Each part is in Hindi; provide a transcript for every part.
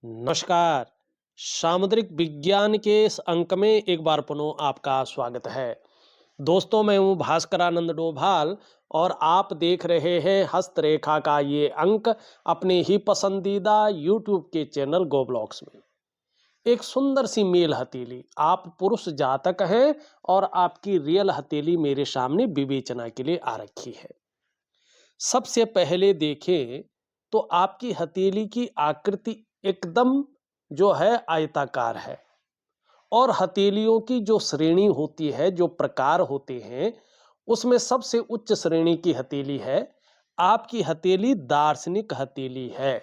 नमस्कार। सामुद्रिक विज्ञान के इस अंक में एक बार पुनः आपका स्वागत है। दोस्तों, मैं हूँ भास्करानंद डोभाल और आप देख रहे हैं हस्तरेखा का ये अंक अपने ही पसंदीदा यूट्यूब के चैनल गो ब्लॉग्स में। एक सुंदर सी मेल हथेली, आप पुरुष जातक हैं और आपकी रियल हथेली मेरे सामने विवेचना के लिए आ रखी है। सबसे पहले देखें तो आपकी हथेली की आकृति एकदम जो है आयताकार है और हथेलियों की जो श्रेणी होती है, जो प्रकार होते हैं, उसमें सबसे उच्च श्रेणी की हथेली है। आपकी हथेली दार्शनिक हथेली है,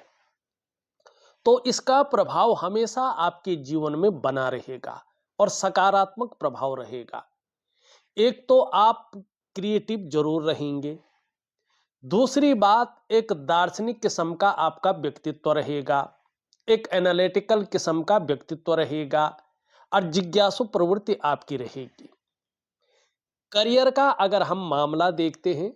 तो इसका प्रभाव हमेशा आपके जीवन में बना रहेगा और सकारात्मक प्रभाव रहेगा। एक तो आप क्रिएटिव जरूर रहेंगे। दूसरी बात, एक दार्शनिक किस्म का आपका व्यक्तित्व रहेगा, एक एनालिटिकल किस्म का व्यक्तित्व रहेगा और जिज्ञासु प्रवृत्ति आपकी रहेगी। करियर का अगर हम मामला देखते हैं,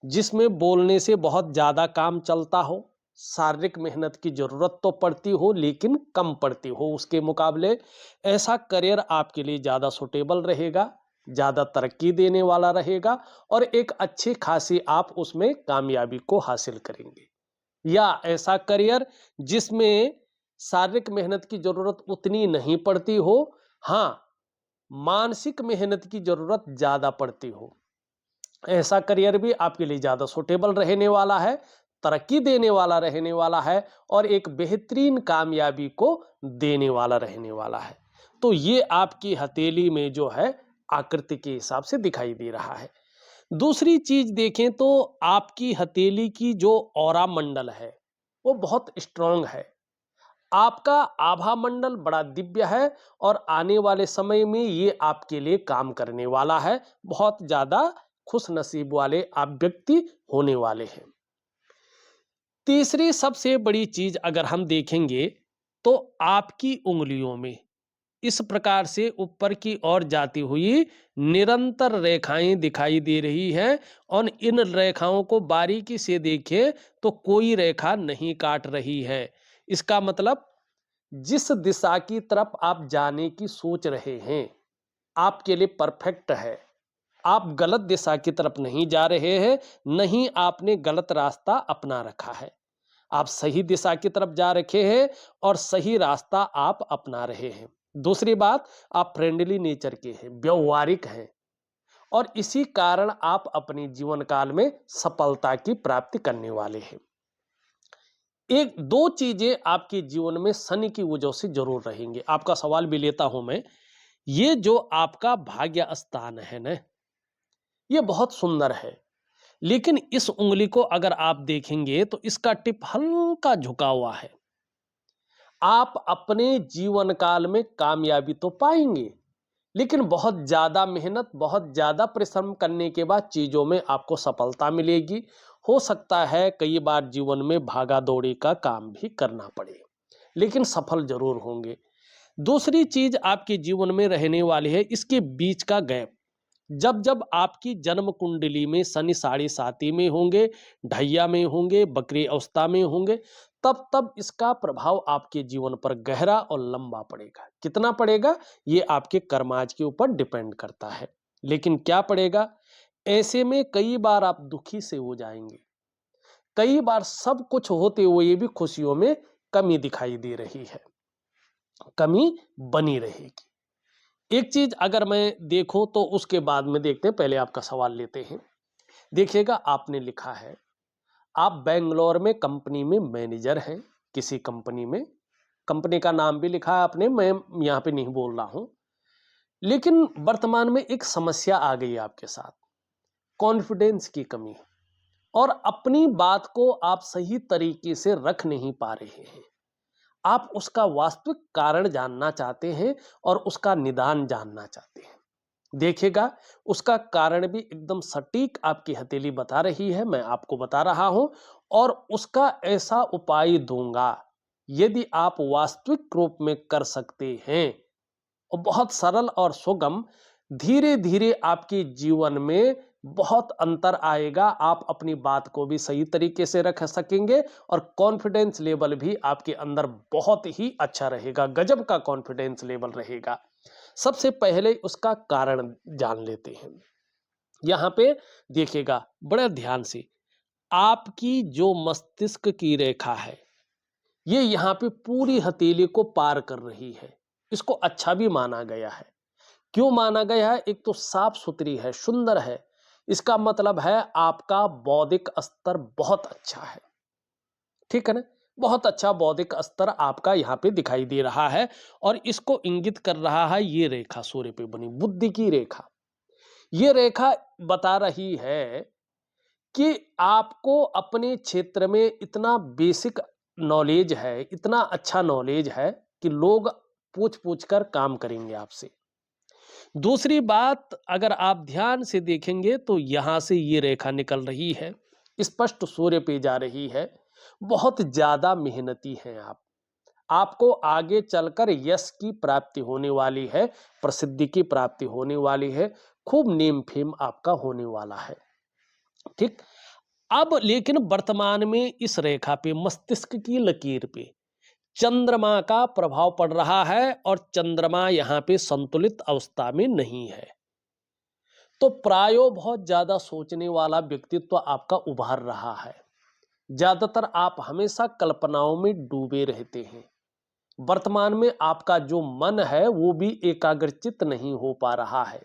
जिसमें बोलने से बहुत ज़्यादा काम चलता हो, शारीरिक मेहनत की ज़रूरत तो पड़ती हो लेकिन कम पड़ती हो उसके मुकाबले, ऐसा करियर आपके लिए ज़्यादा सूटेबल रहेगा, ज़्यादा तरक्की देने वाला रहेगा और एक अच्छी खासी आप उसमें कामयाबी को हासिल करेंगे। या ऐसा करियर जिसमें शारीरिक मेहनत की ज़रूरत उतनी नहीं पड़ती हो, हाँ, मानसिक मेहनत की ज़रूरत ज़्यादा पड़ती हो। ऐसा करियर भी आपके लिए ज़्यादा सूटेबल रहने वाला है, तरक्की देने वाला रहने वाला है और एक बेहतरीन कामयाबी को देने वाला रहने वाला है। तो ये आपकी हथेली में जो है आकृति के हिसाब से दिखाई दे रहा है। दूसरी चीज़ देखें तो आपकी हथेली की जो ऑरा मंडल है, वो बहुत स्ट्रॉन्ग है। आपका आभा मंडल बड़ा दिव्य है और आने वाले समय में ये आपके लिए काम करने वाला है। बहुत ज़्यादा खुश नसीब वाले आप व्यक्ति होने वाले हैं। तीसरी सबसे बड़ी चीज अगर हम देखेंगे तो आपकी उंगलियों में इस प्रकार से ऊपर की ओर जाती हुई निरंतर रेखाएं दिखाई दे रही हैं और इन रेखाओं को बारीकी से देखें तो कोई रेखा नहीं काट रही है। इसका मतलब जिस दिशा की तरफ आप जाने की सोच रहे हैं, आपके लिए परफेक्ट है। आप गलत दिशा की तरफ नहीं जा रहे हैं, नहीं आपने गलत रास्ता अपना रखा है। आप सही दिशा की तरफ जा रखे हैं और सही रास्ता आप अपना रहे हैं। दूसरी बात, आप फ्रेंडली नेचर के हैं, व्यवहारिक हैं और इसी कारण आप अपने जीवन काल में सफलता की प्राप्ति करने वाले हैं। एक दो चीजें आपके जीवन में शनि की वजह से जरूर रहेंगे। आपका सवाल भी लेता हूं मैं। ये जो आपका भाग्य स्थान है ना, ये बहुत सुंदर है, लेकिन इस उंगली को अगर आप देखेंगे तो इसका टिप हल्का झुका हुआ है। आप अपने जीवन काल में कामयाबी तो पाएंगे, लेकिन बहुत ज्यादा मेहनत, बहुत ज्यादा परिश्रम करने के बाद चीजों में आपको सफलता मिलेगी। हो सकता है कई बार जीवन में भागा दौड़ी का काम भी करना पड़े, लेकिन सफल जरूर होंगे। दूसरी चीज आपके जीवन में रहने वाली है इसके बीच का गैप। जब जब आपकी जन्म कुंडली में शनि साढ़े साती में होंगे, ढैया में होंगे, बकरी अवस्था में होंगे, तब तब इसका प्रभाव आपके जीवन पर गहरा और लंबा पड़ेगा। कितना पड़ेगा ये आपके कर्माज के ऊपर डिपेंड करता है, लेकिन क्या पड़ेगा, ऐसे में कई बार आप दुखी से हो जाएंगे। कई बार सब कुछ होते हुए भी खुशियों में कमी दिखाई दे रही है, कमी बनी रहेगी। एक चीज अगर मैं देखूं तो उसके बाद में देखते हैं, पहले आपका सवाल लेते हैं। देखिएगा, आपने लिखा है आप बेंगलोर में कंपनी में मैनेजर हैं, किसी कंपनी में। कंपनी का नाम भी लिखा है आपने, मैं यहाँ पे नहीं बोल रहा हूँ। लेकिन वर्तमान में एक समस्या आ गई आपके साथ, कॉन्फिडेंस की कमी, और अपनी बात को आप सही तरीके से रख नहीं पा रहे हैं। आप उसका वास्तविक कारण जानना चाहते हैं और उसका निदान जानना चाहते हैं। देखिएगा, उसका कारण भी एकदम सटीक आपकी हथेली बता रही है, मैं आपको बता रहा हूं और उसका ऐसा उपाय दूंगा यदि आप वास्तविक रूप में कर सकते हैं और बहुत सरल और सुगम, धीरे धीरे आपके जीवन में बहुत अंतर आएगा। आप अपनी बात को भी सही तरीके से रख सकेंगे और कॉन्फिडेंस लेवल भी आपके अंदर बहुत ही अच्छा रहेगा, गजब का कॉन्फिडेंस लेवल रहेगा। सबसे पहले उसका कारण जान लेते हैं। यहाँ पे देखिएगा बड़े ध्यान से, आपकी जो मस्तिष्क की रेखा है, ये यहाँ पे पूरी हथेली को पार कर रही है। इसको अच्छा भी माना गया है। क्यों माना गया है? एक तो साफ सुथरी है, सुंदर है। इसका मतलब है आपका बौद्धिक स्तर बहुत अच्छा है। ठीक है ना? बहुत अच्छा बौद्धिक स्तर आपका यहाँ पे दिखाई दे रहा है और इसको इंगित कर रहा है ये रेखा, सूर्य पे बनी बुद्धि की रेखा। ये रेखा बता रही है कि आपको अपने क्षेत्र में इतना बेसिक नॉलेज है, इतना अच्छा नॉलेज है कि लोग पूछ-पूछ कर काम करेंगे आपसे। दूसरी बात, अगर आप ध्यान से देखेंगे तो यहाँ से ये रेखा निकल रही है, स्पष्ट सूर्य पे जा रही है। बहुत ज़्यादा मेहनती हैं आप। आपको आगे चलकर यश की प्राप्ति होने वाली है, प्रसिद्धि की प्राप्ति होने वाली है, खूब नेम-फेम आपका होने वाला है। ठीक? अब लेकिन वर्तमान में इस रेखा पे, मस्तिष्क की लकीर पे चंद्रमा का प्रभाव पड़ रहा है और चंद्रमा यहाँ पे संतुलित अवस्था में नहीं है। तो प्रायो बहुत ज्यादा सोचने वाला व्यक्तित्व आपका उभर रहा है। ज्यादातर आप हमेशा कल्पनाओं में डूबे रहते हैं। वर्तमान में आपका जो मन है वो भी एकाग्रचित नहीं हो पा रहा है,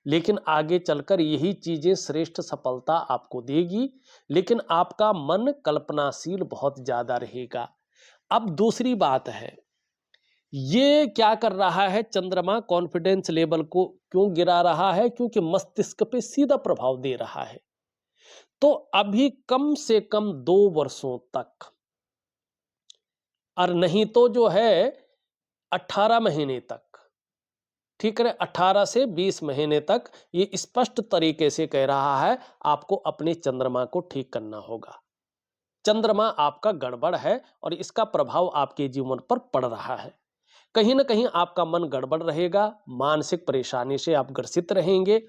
लेकिन आगे चलकर यही चीजें श्रेष्ठ सफलता आपको देगी। लेकिन आपका मन कल्पनाशील बहुत ज्यादा रहेगा। अब दूसरी बात है, ये क्या कर रहा है, चंद्रमा कॉन्फिडेंस लेवल को क्यों गिरा रहा है? क्योंकि मस्तिष्क पे सीधा प्रभाव दे रहा है। तो अभी कम से कम 2 वर्षों तक, और नहीं तो जो है 18 महीने तक, ठीक है, 18 से 20 महीने तक ये स्पष्ट तरीके से कह रहा है आपको अपने चंद्रमा को ठीक करना होगा। चंद्रमा आपका गड़बड़ है और इसका प्रभाव आपके जीवन पर पड़ रहा है। कहीं ना कहीं आपका मन गड़बड़ रहेगा, मानसिक परेशानी से आप ग्रसित रहेंगे,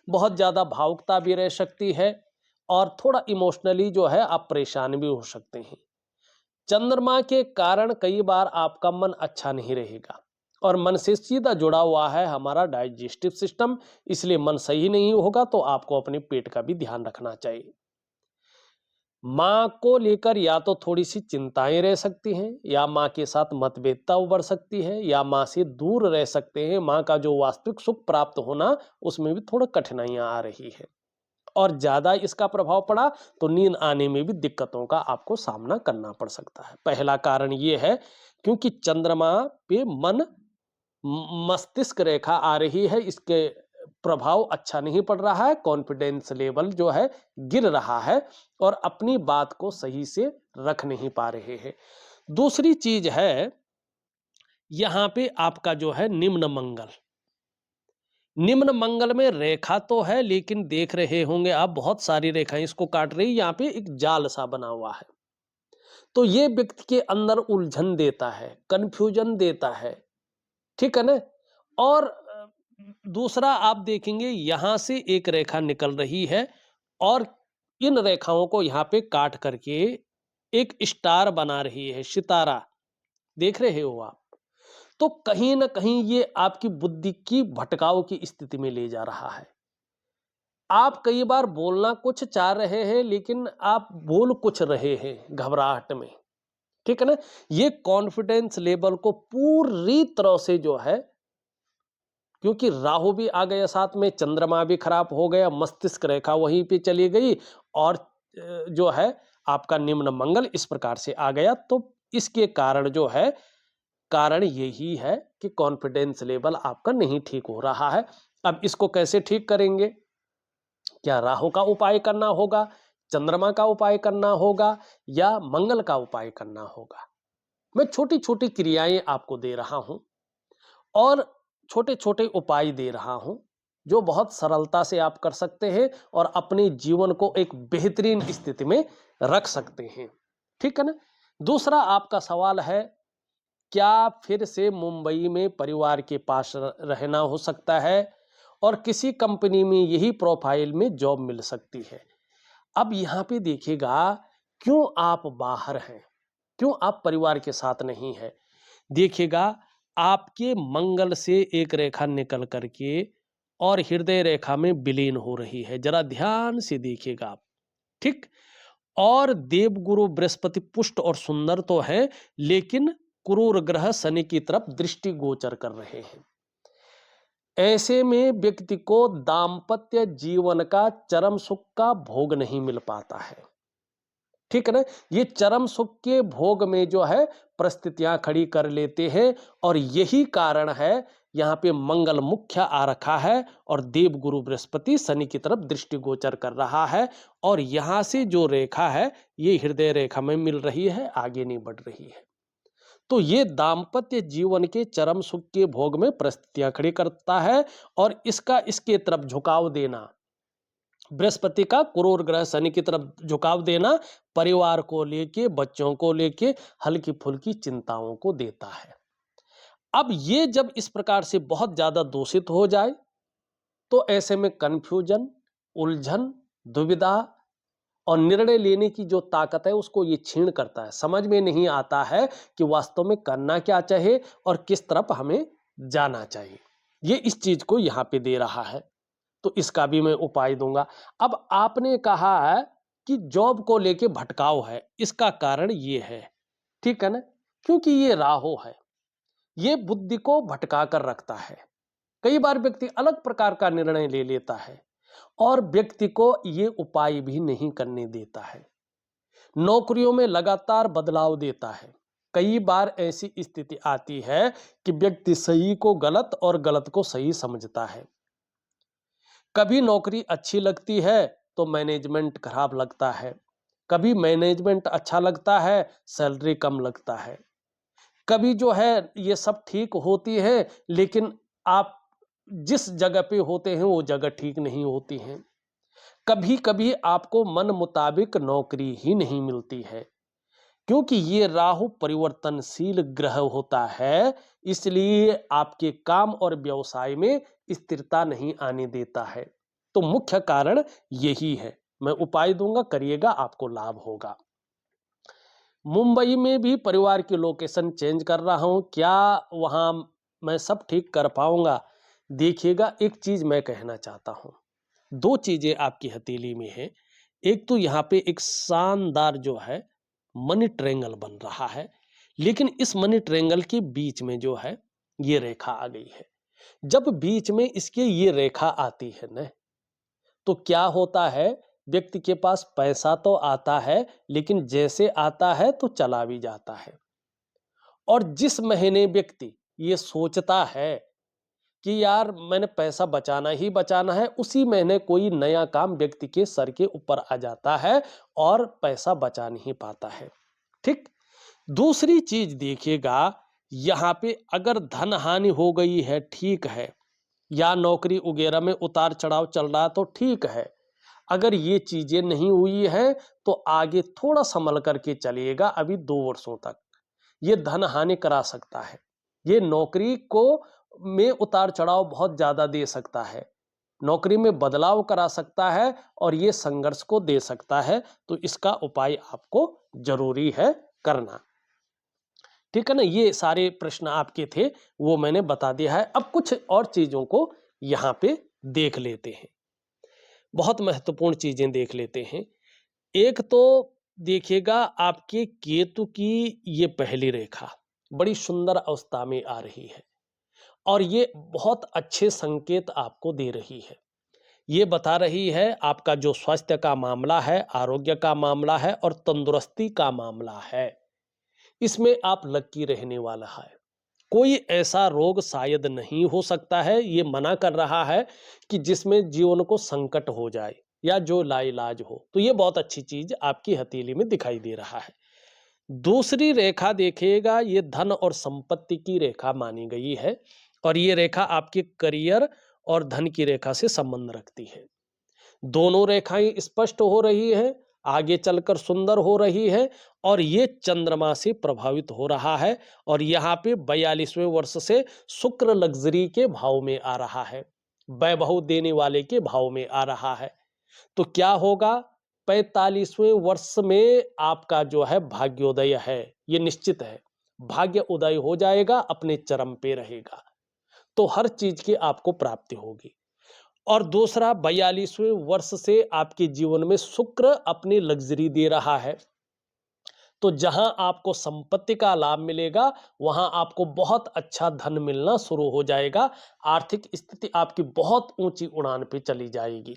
बहुत ज़्यादा भावुकता भी रह सकती है और थोड़ा इमोशनली जो है आप परेशान भी हो सकते हैं। चंद्रमा के कारण कई बार आपका मन अच्छा नहीं रहेगा और मन से सीधा जुड़ा हुआ है हमारा डाइजेस्टिव सिस्टम, इसलिए मन सही नहीं होगा तो आपको अपने पेट का भी ध्यान रखना चाहिए। माँ को लेकर या तो थोड़ी सी चिंताएं रह सकती हैं, या माँ के साथ मतभेदता उभर सकती है, या माँ से दूर रह सकते हैं। माँ का जो वास्तविक सुख प्राप्त होना, उसमें भी थोड़ा कठिनाइयां आ रही है और ज्यादा इसका प्रभाव पड़ा तो नींद आने में भी दिक्कतों का आपको सामना करना पड़ सकता है। पहला कारण ये है क्योंकि चंद्रमा पे मन मस्तिष्क रेखा आ रही है, इसके प्रभाव अच्छा नहीं पड़ रहा है, कॉन्फिडेंस लेवल जो है गिर रहा है और अपनी बात को सही से रख नहीं पा रहे हैं। दूसरी चीज है, यहाँ पे आपका जो है निम्न मंगल, निम्न मंगल में रेखा तो है लेकिन देख रहे होंगे आप बहुत सारी रेखाएं इसको काट रही, यहाँ पे एक जाल सा बना हुआ है। तो ये व्यक्ति के अंदर उलझन देता है, कंफ्यूजन देता है, ठीक है ना? और दूसरा आप देखेंगे यहां से एक रेखा निकल रही है और इन रेखाओं को यहाँ पे काट करके एक स्टार बना रही है, सितारा, देख रहे हो आप? तो कहीं ना कहीं ये आपकी बुद्धि की भटकाव की स्थिति में ले जा रहा है। आप कई बार बोलना कुछ चाह रहे हैं लेकिन आप बोल कुछ रहे हैं घबराहट में, ठीक है ना? ये कॉन्फिडेंस लेवल को पूरी तरह से जो है, क्योंकि राहु भी आ गया साथ में, चंद्रमा भी खराब हो गया, मस्तिष्क रेखा वहीं पे चली गई और जो है आपका निम्न मंगल इस प्रकार से आ गया। तो इसके कारण जो है, कारण यही है कि कॉन्फिडेंस लेवल आपका नहीं ठीक हो रहा है। अब इसको कैसे ठीक करेंगे? क्या राहु का उपाय करना होगा, चंद्रमा का उपाय करना होगा, या मंगल का उपाय करना होगा? मैं छोटी छोटी क्रियाएं आपको दे रहा हूं और छोटे छोटे उपाय दे रहा हूं जो बहुत सरलता से आप कर सकते हैं और अपने जीवन को एक बेहतरीन स्थिति में रख सकते हैं, ठीक है ना? दूसरा आपका सवाल है, क्या फिर से मुंबई में परिवार के पास रहना हो सकता है? और किसी कंपनी में यही प्रोफाइल में जॉब मिल सकती है। अब यहाँ पे देखिएगा, क्यों आप बाहर हैं, क्यों आप परिवार के साथ नहीं हैं? देखिएगा, आपके मंगल से एक रेखा निकल करके और हृदय रेखा में विलीन हो रही है। जरा ध्यान से देखिएगा आप, ठीक? और देवगुरु बृहस्पति पुष्ट और सुंदर तो है, लेकिन क्रूर ग्रह शनि की तरफ दृष्टि गोचर कर रहे हैं। ऐसे में व्यक्ति को दाम्पत्य जीवन का चरम सुख का भोग नहीं मिल पाता है, ठीक है ना? ये चरम सुख के भोग में जो है परिस्थितियां खड़ी कर लेते हैं, और यही कारण है यहाँ पे मंगल मुख्य आ रखा है और देवगुरु बृहस्पति शनि की तरफ दृष्टि गोचर कर रहा है, और यहाँ से जो रेखा है ये हृदय रेखा में मिल रही है, आगे नहीं बढ़ रही है। तो ये दाम्पत्य जीवन के चरम सुख के भोग में परिस्थितियां खड़ी करता है, और इसका इसके तरफ झुकाव देना, बृहस्पति का क्रूर ग्रह शनि की तरफ झुकाव देना, परिवार को लेके, बच्चों को लेके हल्की फुल्की चिंताओं को देता है। अब ये जब इस प्रकार से बहुत ज्यादा दूषित हो जाए, तो ऐसे में कंफ्यूजन, उलझन, दुविधा और निर्णय लेने की जो ताकत है उसको ये छीण करता है। समझ में नहीं आता है कि वास्तव में करना क्या चाहिए और किस तरफ हमें जाना चाहिए। ये इस चीज को यहाँ पे दे रहा है, तो इसका भी मैं उपाय दूंगा। अब आपने कहा है कि जॉब को लेके भटकाव है, इसका कारण ये है, ठीक है ना? क्योंकि ये राहु है, ये बुद्धि को भटका कर रखता है। कई बार व्यक्ति अलग प्रकार का निर्णय ले लेता है और व्यक्ति को ये उपाय भी नहीं करने देता है। नौकरियों में लगातार बदलाव देता है। कई बार ऐसी स्थिति आती है कि व्यक्ति सही को गलत और गलत को सही समझता है। कभी नौकरी अच्छी लगती है तो मैनेजमेंट खराब लगता है, कभी मैनेजमेंट अच्छा लगता है, सैलरी कम लगता है। कभी जो है ये सब ठीक होती है, लेकिन आप जिस जगह पे होते हैं वो जगह ठीक नहीं होती है। कभी कभी आपको मन मुताबिक नौकरी ही नहीं मिलती है, क्योंकि ये राहु परिवर्तनशील ग्रह होता है, इसलिए आपके काम और व्यवसाय में स्थिरता नहीं आने देता है। तो मुख्य कारण यही है। मैं उपाय दूंगा, करिएगा, आपको लाभ होगा। मुंबई में भी परिवार की लोकेशन चेंज कर रहा हूं, क्या वहां मैं सब ठीक कर पाऊंगा? देखिएगा, एक चीज मैं कहना चाहता हूं, दो चीजें आपकी हथेली में है। एक तो यहाँ पे एक शानदार जो है मनी ट्रायंगल बन रहा है, लेकिन इस मनी ट्रायंगल के बीच में जो है ये रेखा आ गई है। जब बीच में इसके ये रेखा आती है ना, तो क्या होता है, व्यक्ति के पास पैसा तो आता है, लेकिन जैसे आता है तो चला भी जाता है। और जिस महीने व्यक्ति ये सोचता है कि यार मैंने पैसा बचाना ही बचाना है, उसी महीने कोई नया काम व्यक्ति के सर के ऊपर आ जाता है और पैसा बचा नहीं पाता है, ठीक? दूसरी चीज देखिएगा, यहां पे अगर धन हानि हो गई है, ठीक है, या नौकरी वगैरह में उतार चढ़ाव चल रहा तो ठीक है। अगर ये चीजें नहीं हुई है तो आगे थोड़ा संभल करके चलिएगा, अभी 2 वर्षों तक ये धन हानि करा सकता है। ये नौकरी को में उतार चढ़ाव बहुत ज्यादा दे सकता है, नौकरी में बदलाव करा सकता है, और ये संघर्ष को दे सकता है। तो इसका उपाय आपको जरूरी है करना, ठीक है ना? ये सारे प्रश्न आपके थे, वो मैंने बता दिया है। अब कुछ और चीजों को यहां पे देख लेते हैं, बहुत महत्वपूर्ण चीजें देख लेते हैं। एक तो देखिएगा, आपके केतु की ये पहली रेखा बड़ी सुंदर अवस्था में आ रही है, और ये बहुत अच्छे संकेत आपको दे रही है। ये बता रही है आपका जो स्वास्थ्य का मामला है, आरोग्य का मामला है और तंदुरुस्ती का मामला है, इसमें आप लकी रहने वाला है। कोई ऐसा रोग शायद नहीं हो सकता है, ये मना कर रहा है कि जिसमें जीवन को संकट हो जाए या जो लाइलाज हो। तो ये बहुत अच्छी चीज आपकी हथेली में दिखाई दे रहा है। दूसरी रेखा देखिएगा, ये धन और संपत्ति की रेखा मानी गई है, और ये रेखा आपके करियर और धन की रेखा से संबंध रखती है। दोनों रेखाएं स्पष्ट हो रही है, आगे चलकर सुंदर हो रही है, और ये चंद्रमा से प्रभावित हो रहा है, और यहाँ पे 42वें वर्ष से शुक्र लग्जरी के भाव में आ रहा है। वैभव देने वाले के भाव में आ रहा है। तो क्या होगा, 45वें वर्ष में आपका जो है भाग्योदय है, ये निश्चित है। भाग्य उदय हो जाएगा, अपने चरम पे रहेगा, तो हर चीज की आपको प्राप्ति होगी। और दूसरा, 42वें वर्ष से आपके जीवन में शुक्र अपनी लग्जरी दे रहा है, तो जहां आपको संपत्ति का लाभ मिलेगा, वहां आपको बहुत अच्छा धन मिलना शुरू हो जाएगा। आर्थिक स्थिति आपकी बहुत ऊंची उड़ान पे चली जाएगी।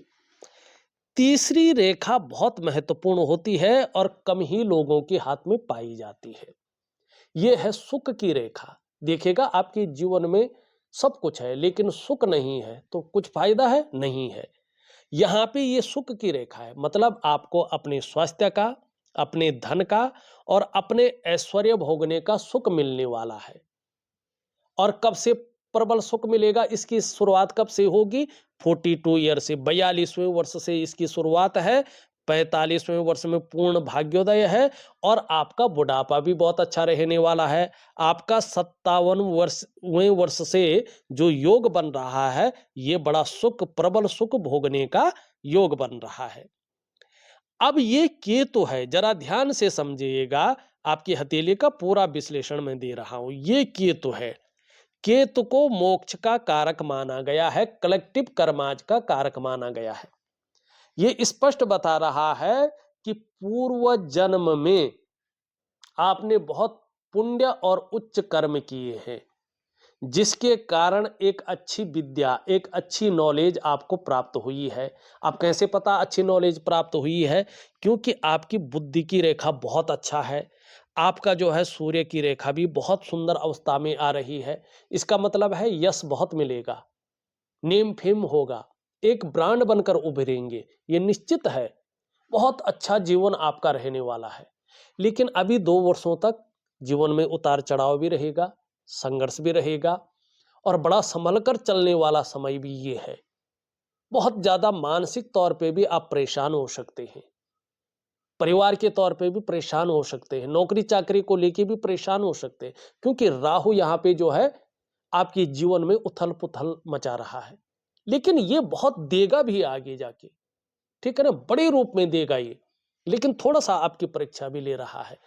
तीसरी रेखा बहुत महत्वपूर्ण होती है और कम ही लोगों के हाथ में पाई जाती है। यह है सुख की रेखा। देखिएगा, आपके जीवन में सब कुछ है लेकिन सुख नहीं है, तो कुछ फायदा है नहीं है। यहाँ पे ये सुख की रेखा है, मतलब आपको अपने स्वास्थ्य का, अपने धन का और अपने ऐश्वर्य भोगने का सुख मिलने वाला है। और कब से प्रबल सुख मिलेगा, इसकी शुरुआत कब से होगी? 42 ईयर से, 42वें वर्ष से इसकी शुरुआत है। 45वें वर्ष में पूर्ण भाग्योदय है और आपका बुढ़ापा भी बहुत अच्छा रहने वाला है। आपका 57वें वर्ष से जो योग बन रहा है, ये बड़ा सुख, प्रबल सुख भोगने का योग बन रहा है। अब ये केतु है, जरा ध्यान से समझिएगा, आपकी हथेली का पूरा विश्लेषण मैं दे रहा हूं। ये केतु है। केतु को मोक्ष का कारक माना गया है, कलेक्टिव कर्माज का कारक माना गया है। ये स्पष्ट बता रहा है कि पूर्व जन्म में आपने बहुत पुण्य और उच्च कर्म किए हैं, जिसके कारण एक अच्छी विद्या, एक अच्छी नॉलेज आपको प्राप्त हुई है। आप कैसे पता अच्छी नॉलेज प्राप्त हुई है? क्योंकि आपकी बुद्धि की रेखा बहुत अच्छा है। आपका जो है सूर्य की रेखा भी बहुत सुंदर अवस्था में आ रही है। इसका मतलब है यश बहुत मिलेगा, नेम फेम होगा, एक ब्रांड बनकर उभरेंगे, ये निश्चित है। बहुत अच्छा जीवन आपका रहने वाला है। लेकिन अभी 2 वर्षों तक जीवन में उतार चढ़ाव भी रहेगा, संघर्ष भी रहेगा और बड़ा संभल कर चलने वाला समय भी ये है। बहुत ज्यादा मानसिक तौर पे भी आप परेशान हो सकते हैं, परिवार के तौर पे भी परेशान हो सकते हैं, नौकरी चाकरी को लेके भी परेशान हो सकते हैं, क्योंकि राहु यहाँ पे जो है आपके जीवन में उथल पुथल मचा रहा है। लेकिन ये बहुत देगा भी आगे जाके, ठीक है ना, बड़े रूप में देगा ये। लेकिन थोड़ा सा आपकी परीक्षा भी ले रहा है।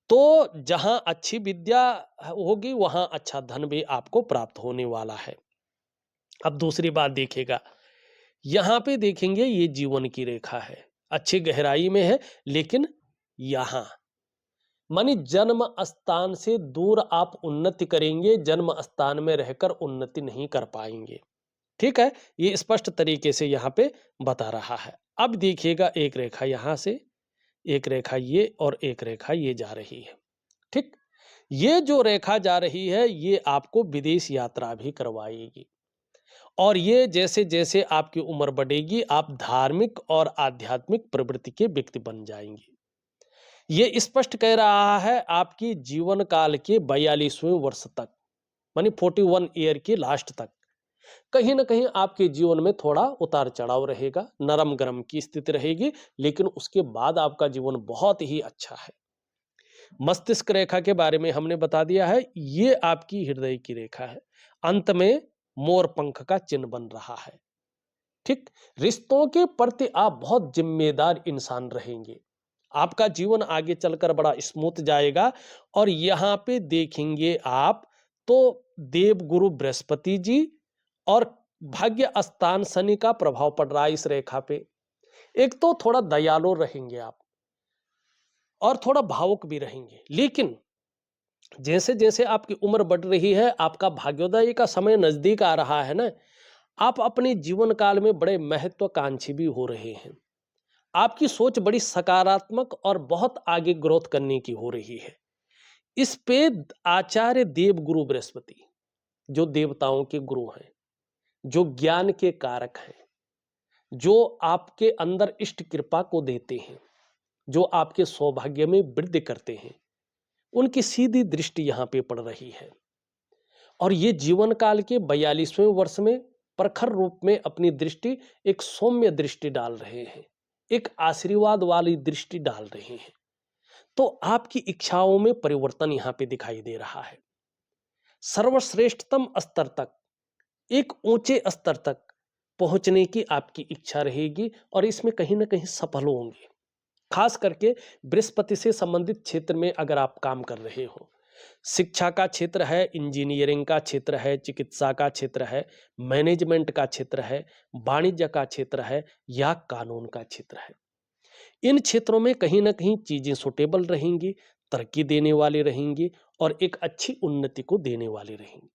तो जहां अच्छी विद्या होगी, वहां अच्छा धन भी आपको प्राप्त होने वाला है। अब दूसरी बात देखिएगा, यहां पे देखेंगे ये जीवन की रेखा है, अच्छी गहराई में है, लेकिन यहां मानी जन्म स्थान से दूर आप उन्नति करेंगे, जन्म स्थान में रहकर उन्नति नहीं कर पाएंगे। ठीक है, ये स्पष्ट तरीके से यहाँ पे बता रहा है। अब देखिएगा, एक रेखा यहां से, एक रेखा ये और एक रेखा ये जा रही है। ठीक, ये जो रेखा जा रही है, ये आपको विदेश यात्रा भी करवाएगी। और ये जैसे जैसे आपकी उम्र बढ़ेगी, आप धार्मिक और आध्यात्मिक प्रवृत्ति के व्यक्ति बन जाएंगे। ये स्पष्ट कह रहा है आपकी जीवन काल के 42वें वर्ष तक, मानी 41 ईयर के लास्ट तक कहीं ना कहीं आपके जीवन में थोड़ा उतार चढ़ाव रहेगा, नरम गरम की स्थिति रहेगी, लेकिन उसके बाद आपका जीवन बहुत ही अच्छा है। मस्तिष्क रेखा के बारे में हमने बता दिया है, ये आपकी हृदय की रेखा है। अंत में मोर पंख का चिन्ह बन रहा है। ठीक, रिश्तों के प्रति आप बहुत जिम्मेदार इंसान रहेंगे। आपका जीवन आगे चलकर बड़ा स्मूथ जाएगा। और यहां पे देखेंगे आप, तो देवगुरु बृहस्पति जी और भाग्य स्थान शनि का प्रभाव पड़ रहा है इस रेखा पे। एक तो थोड़ा दयालु रहेंगे आप और थोड़ा भावुक भी रहेंगे, लेकिन जैसे जैसे आपकी उम्र बढ़ रही है, आपका भाग्योदय का समय नजदीक आ रहा है ना, आप अपने जीवन काल में बड़े महत्वाकांक्षी भी हो रहे हैं। आपकी सोच बड़ी सकारात्मक और बहुत आगे ग्रोथ करने की हो रही है। इस पे आचार्य देव गुरु बृहस्पति, जो देवताओं के गुरु हैं, जो ज्ञान के कारक हैं, जो आपके अंदर इष्ट कृपा को देते हैं, जो आपके सौभाग्य में वृद्धि करते हैं, उनकी सीधी दृष्टि यहां पे पड़ रही है। और ये जीवन काल के 42वें वर्ष में प्रखर रूप में अपनी दृष्टि, एक सौम्य दृष्टि डाल रहे हैं, एक आशीर्वाद वाली दृष्टि डाल रहे हैं। तो आपकी इच्छाओं में परिवर्तन यहां पे दिखाई दे रहा है। सर्वश्रेष्ठतम स्तर तक एक ऊंचे स्तर तक पहुंचने की आपकी इच्छा रहेगी और इसमें कहीं ना कहीं सफल होंगे। खास करके बृहस्पति से संबंधित क्षेत्र में अगर आप काम कर रहे हो, शिक्षा का क्षेत्र है, इंजीनियरिंग का क्षेत्र है, चिकित्सा का क्षेत्र है, मैनेजमेंट का क्षेत्र है, वाणिज्य का क्षेत्र है या कानून का क्षेत्र है, इन क्षेत्रों में कहीं ना कहीं चीजें सुटेबल रहेंगी, तरक्की देने वाली रहेंगी और एक अच्छी उन्नति को देने वाली रहेंगी।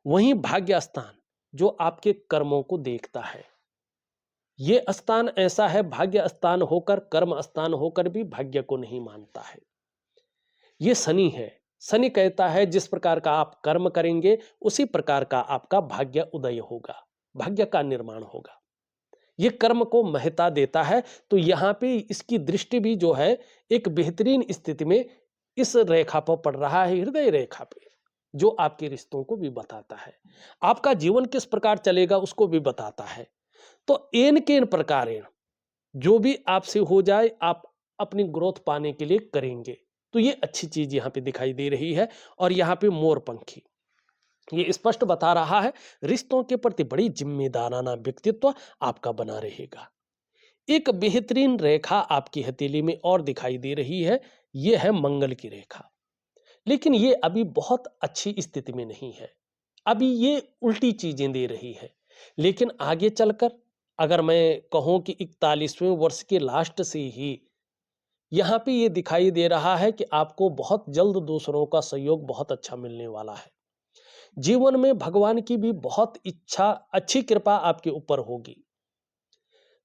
वहीं भाग्य स्थान जो आपके कर्मों को देखता है, ये स्थान ऐसा है, भाग्य स्थान होकर कर्म स्थान होकर भी भाग्य को नहीं मानता है। ये शनि है। शनि कहता है जिस प्रकार का आप कर्म करेंगे उसी प्रकार का आपका भाग्य उदय होगा, भाग्य का निर्माण होगा। ये कर्म को महत्ता देता है। तो यहाँ पे इसकी दृष्टि भी जो है एक बेहतरीन स्थिति में इस रेखा पर पड़ रहा है, हृदय रेखा पे, जो आपके रिश्तों को भी बताता है, आपका जीवन किस प्रकार चलेगा उसको भी बताता है। तो एन के इन प्रकारेण जो भी आपसे हो जाए आप अपनी ग्रोथ पाने के लिए करेंगे। तो ये अच्छी चीज यहाँ पे दिखाई दे रही है। और यहाँ पे मोर पंखी ये स्पष्ट बता रहा है रिश्तों के प्रति बड़ी जिम्मेदाराना व्यक्तित्व आपका बना रहेगा। एक बेहतरीन रेखा आपकी हथेली में और दिखाई दे रही है, ये है मंगल की रेखा। लेकिन ये अभी बहुत अच्छी स्थिति में नहीं है, अभी ये उल्टी चीजें दे रही है। लेकिन आगे चलकर अगर मैं कहूं कि 41वें वर्ष के लास्ट से ही यहाँ पे ये दिखाई दे रहा है कि आपको बहुत जल्द दूसरों का सहयोग बहुत अच्छा मिलने वाला है। जीवन में भगवान की भी बहुत इच्छा, अच्छी कृपा आपके ऊपर होगी।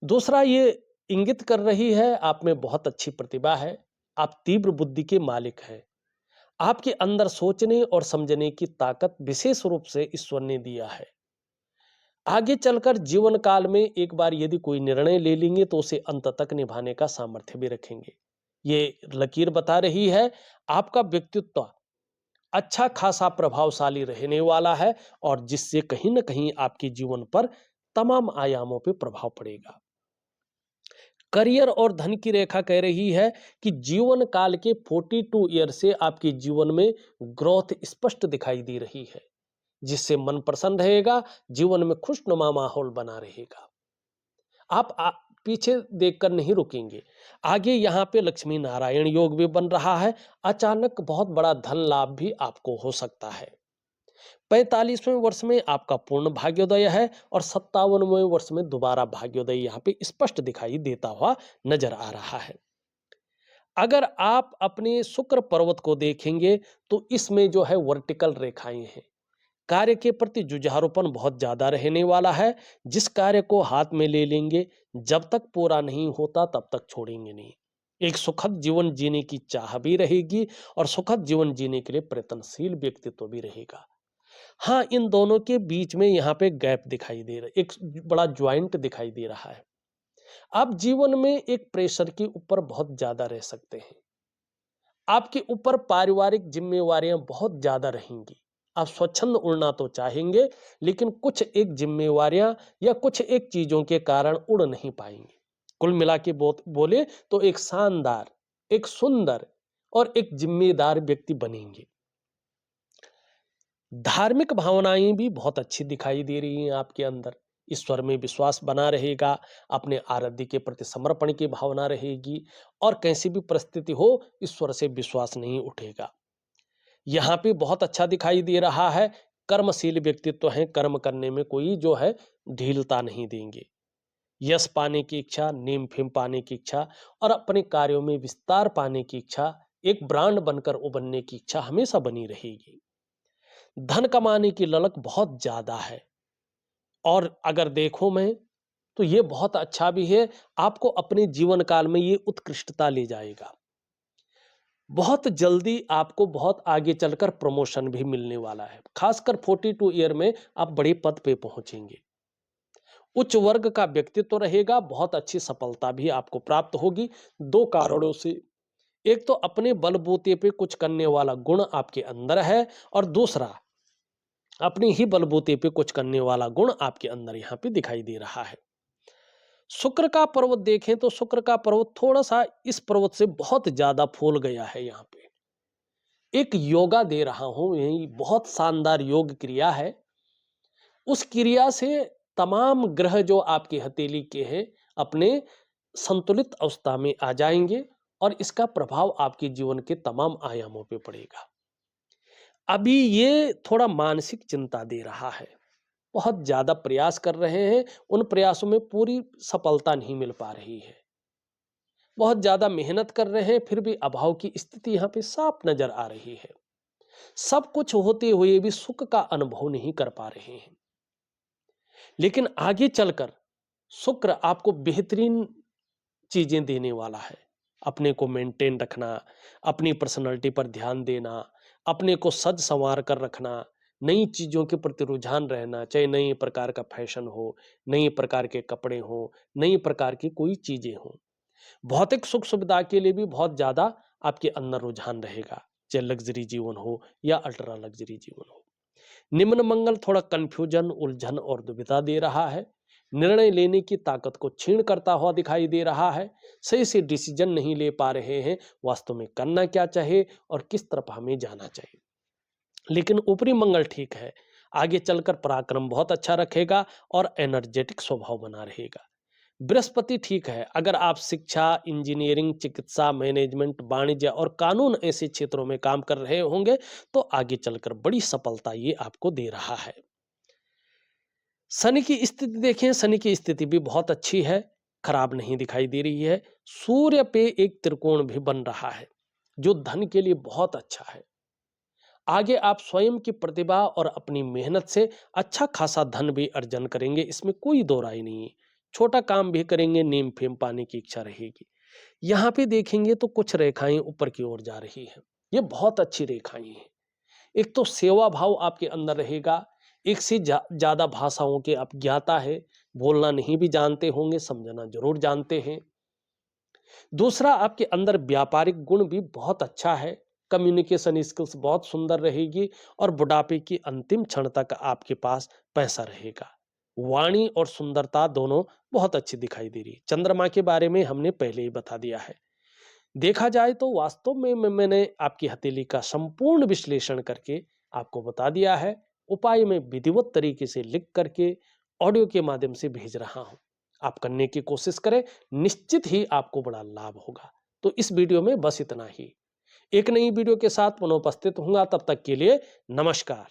दूसरा ये इंगित कर रही है आप में बहुत अच्छी प्रतिभा है, आप तीव्र बुद्धि के मालिक हैं। आपके अंदर सोचने और समझने की ताकत विशेष रूप से ईश्वर ने दिया है। आगे चलकर जीवन काल में एक बार यदि कोई निर्णय ले लेंगे तो उसे अंत तक निभाने का सामर्थ्य भी रखेंगे। ये लकीर बता रही है आपका व्यक्तित्व अच्छा खासा प्रभावशाली रहने वाला है और जिससे कहीं ना कहीं आपके जीवन पर तमाम आयामों पे प्रभाव पड़ेगा। करियर और धन की रेखा कह रही है कि जीवन काल के 42 ईयर से आपके जीवन में ग्रोथ स्पष्ट दिखाई दे रही है, जिससे मन प्रसन्न रहेगा, जीवन में खुशनुमा माहौल बना रहेगा। आप पीछे देखकर नहीं रुकेंगे। आगे यहाँ पे लक्ष्मी नारायण योग भी बन रहा है, अचानक बहुत बड़ा धन लाभ भी आपको हो सकता है। 45वें वर्ष में आपका पूर्ण भाग्योदय है और 57वें वर्ष में दोबारा भाग्योदय यहाँ पे स्पष्ट दिखाई देता हुआ नजर आ रहा है। अगर आप अपने शुक्र पर्वत को देखेंगे तो इसमें जो है वर्टिकल रेखाएं हैं। कार्य के प्रति जुझारूपन बहुत ज्यादा रहने वाला है। जिस कार्य को हाथ में ले लेंगे जब तक पूरा नहीं होता तब तक छोड़ेंगे नहीं। एक सुखद जीवन जीने की चाह भी रहेगी और सुखद जीवन जीने के लिए प्रयत्नशील व्यक्तित्व भी रहेगा। हाँ, इन दोनों के बीच में यहाँ पे गैप दिखाई दे रहा है, एक बड़ा ज्वाइंट दिखाई दे रहा है। आप जीवन में एक प्रेशर के ऊपर बहुत ज्यादा रह सकते हैं। आपके ऊपर पारिवारिक जिम्मेवारियां बहुत ज्यादा रहेंगी। आप स्वच्छंद उड़ना तो चाहेंगे लेकिन कुछ एक जिम्मेवारियां या कुछ एक चीजों के कारण उड़ नहीं पाएंगे। कुल मिला के बोले तो एक शानदार, एक सुंदर और एक जिम्मेदार व्यक्ति बनेंगे। धार्मिक भावनाएं भी बहुत अच्छी दिखाई दे रही हैं आपके अंदर। ईश्वर में विश्वास बना रहेगा, अपने आराध्य के प्रति समर्पण की भावना रहेगी और कैसी भी परिस्थिति हो ईश्वर से विश्वास नहीं उठेगा। यहाँ पे बहुत अच्छा दिखाई दे रहा है, कर्मशील व्यक्तित्व हैं, कर्म करने में कोई जो है ढीलता नहीं देंगे। यश पाने की इच्छा, नेम फेम पाने की इच्छा और अपने कार्यों में विस्तार पाने की इच्छा, एक ब्रांड बनकर उभरने की इच्छा हमेशा बनी रहेगी। धन कमाने की ललक बहुत ज्यादा है और अगर देखो मैं तो ये बहुत अच्छा भी है। आपको अपने जीवन काल में ये उत्कृष्टता ले जाएगा। बहुत जल्दी आपको बहुत आगे चलकर प्रमोशन भी मिलने वाला है। खासकर 42 ईयर में आप बड़े पद पे पहुंचेंगे। उच्च वर्ग का व्यक्तित्व रहेगा, बहुत अच्छी सफलता भी आपको प्राप्त होगी। दो कारणों से, एक तो अपने बलबूते पे कुछ करने वाला गुण आपके अंदर है और दूसरा अपने ही बलबूते पे कुछ करने वाला गुण आपके अंदर यहाँ पे दिखाई दे रहा है। शुक्र का पर्वत देखें तो शुक्र का पर्वत थोड़ा सा इस पर्वत से बहुत ज्यादा फूल गया है। यहाँ पे एक योगा दे रहा हूं, यही बहुत शानदार योग क्रिया है। उस क्रिया से तमाम ग्रह जो आपकी हथेली के हैं अपने संतुलित अवस्था में आ जाएंगे और इसका प्रभाव आपके जीवन के तमाम आयामों पे पड़ेगा। अभी ये थोड़ा मानसिक चिंता दे रहा है, बहुत ज्यादा प्रयास कर रहे हैं, उन प्रयासों में पूरी सफलता नहीं मिल पा रही है। बहुत ज्यादा मेहनत कर रहे हैं फिर भी अभाव की स्थिति यहां पे साफ नजर आ रही है। सब कुछ होते हुए भी सुख का अनुभव नहीं कर पा रहे हैं। लेकिन आगे चलकर शुक्र आपको बेहतरीन चीजें देने वाला है। अपने को मेंटेन रखना, अपनी पर्सनालिटी पर ध्यान देना, अपने को सज संवार कर रखना, नई चीजों के प्रति रुझान रहना, चाहे नई प्रकार का फैशन हो, नई प्रकार के कपड़े हो, नई प्रकार की कोई चीजें हो। भौतिक सुख सुविधा के लिए भी बहुत ज्यादा आपके अंदर रुझान रहेगा, चाहे लग्जरी जीवन हो या अल्ट्रा लग्जरी जीवन हो। निम्न मंगल थोड़ा कंफ्यूजन, उलझन और दुविधा दे रहा है। निर्णय लेने की ताकत को क्षीण करता हुआ दिखाई दे रहा है। सही से डिसीजन नहीं ले पा रहे हैं, वास्तव में करना क्या चाहिए और किस तरफ हमें जाना चाहिए। लेकिन ऊपरी मंगल ठीक है, आगे चलकर पराक्रम बहुत अच्छा रखेगा और एनर्जेटिक स्वभाव बना रहेगा। बृहस्पति ठीक है, अगर आप शिक्षा, इंजीनियरिंग, चिकित्सा, मैनेजमेंट, वाणिज्य और कानून ऐसे क्षेत्रों में काम कर रहे होंगे तो आगे चलकर बड़ी सफलता ये आपको दे रहा है। शनि की स्थिति देखें, शनि की स्थिति भी बहुत अच्छी है, खराब नहीं दिखाई दे रही है। सूर्य पे एक त्रिकोण भी बन रहा है जो धन के लिए बहुत अच्छा है। आगे आप स्वयं की प्रतिभा और अपनी मेहनत से अच्छा खासा धन भी अर्जन करेंगे, इसमें कोई दो राय नहीं है। छोटा काम भी करेंगे, नेम फेम पाने की इच्छा रहेगी। यहाँ पे देखेंगे तो कुछ रेखाएं ऊपर की ओर जा रही हैं, ये बहुत अच्छी रेखाएं हैं। एक तो सेवा भाव आपके अंदर रहेगा, एक से ज्यादा भाषाओं के आप ज्ञाता है, बोलना नहीं भी जानते होंगे, समझना जरूर जानते हैं। दूसरा, आपके अंदर व्यापारिक गुण भी बहुत अच्छा है, कम्युनिकेशन स्किल्स बहुत सुंदर रहेगी और बुढ़ापे की अंतिम क्षण तक आपके पास पैसा रहेगा। वाणी और सुंदरता दोनों बहुत अच्छी दिखाई दे रही है। चंद्रमा के बारे में हमने पहले ही बता दिया है। देखा जाए तो वास्तव में मैंने आपकी हथेली का संपूर्ण विश्लेषण करके आपको बता दिया है। उपाय में विधिवत तरीके से लिख करके ऑडियो के माध्यम से भेज रहा हूं, आप करने की कोशिश करें, निश्चित ही आपको बड़ा लाभ होगा। तो इस वीडियो में बस इतना ही। एक नई वीडियो के साथ पुनः उपस्थित होऊंगा, तब तक के लिए नमस्कार।